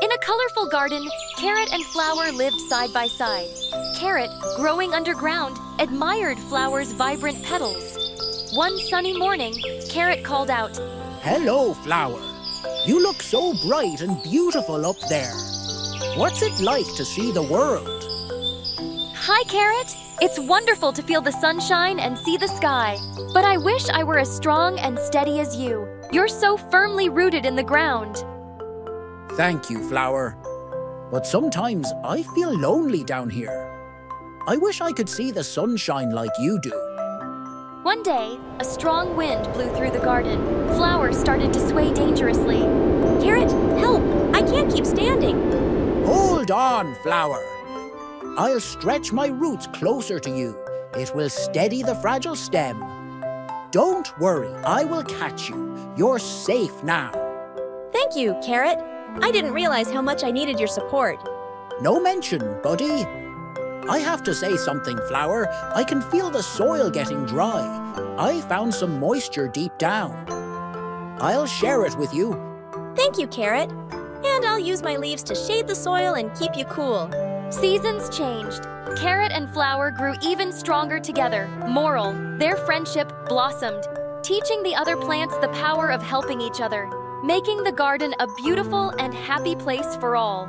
In a colorful garden, Carrot and Flower lived side by side. Carrot, growing underground, admired Flower's vibrant petals. One sunny morning, Carrot called out, "Hello, Flower. You look so bright and beautiful up there. What's it like to see the world?" "Hi, Carrot. It's wonderful to feel the sunshine and see the sky. But I wish I were as strong and steady as you. You're so firmly rooted in the ground." "Thank you, Flower. But sometimes I feel lonely down here. I wish I could see the sunshine like you do." One day, a strong wind blew through the garden. Flower started to sway dangerously. Carrot, help! I can't keep standing. Hold on, Flower. I'll stretch my roots closer to you. It will steady the fragile stem. Don't worry, I will catch you. You're safe now. Thank you, Carrot. I didn't realize how much I needed your support. No mention, buddy. I have to say something, Flower. I can feel the soil getting dry. I found some moisture deep down. I'll share it with you. Thank you, Carrot. And I'll use my leaves to shade the soil and keep you cool. Seasons changed. Carrot and Flower grew even stronger together. Moral: their friendship blossomed, teaching the other plants the power of helping each other, making the garden a beautiful and happy place for all.